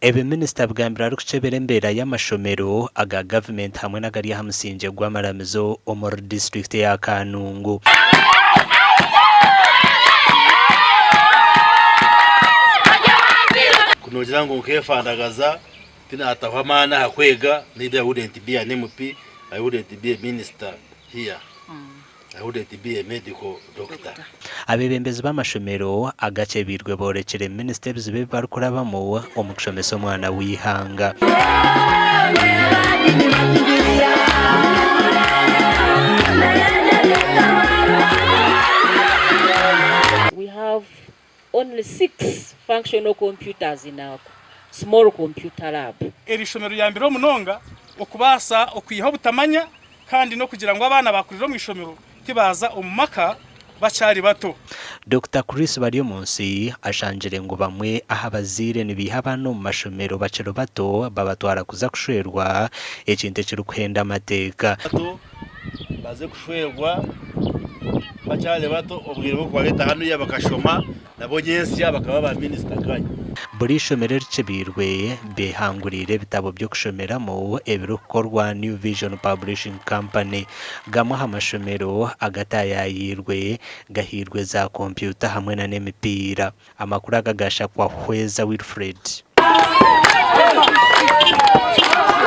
ebe minisita bwambira ari kucebera mbera y'amashomero aga government hamwe n'agari hamusinje gw'amaramizo omor district ya Kanungu. Kunogira ngo nkefandagaza tina atahwamana hakwega neither I wouldn't be an MP, I wouldn't be a minister here. I wouldn't be a medical doctor. Abebembezi b'amashomero agacebirwe borekere ministers be barukurabamo omukushomeso mwana wihanga. We have only 6 functional computers in our small computer lab. Eri shomero ya mbere munonga okubasa okwiha butamanya kandi no kugira ngo abana bakurira mu ishomero tibaza omumaka bachari bato. Dr. Chris Baryomunsi ashanjire ngo bamwe aha abazaire nibiha bano mu mashomero bacero bato babatwara kuza kushwerwa ekinte kiri kuhenda amateka. Baze kushwerwa bachale bato obwire bwo kwaleta hano ya bakashoma nabo nyensi bakaba ba minister kanya. Buri shomero ricebirwe behangurire bitabo byo kushomeramo ebirukorwa New Vision Publishing Company gamwe amashomero agatayayirwe gahirwe za computer hamwe na n'emipira amakuru agagasha kwa Hweza Wilfred.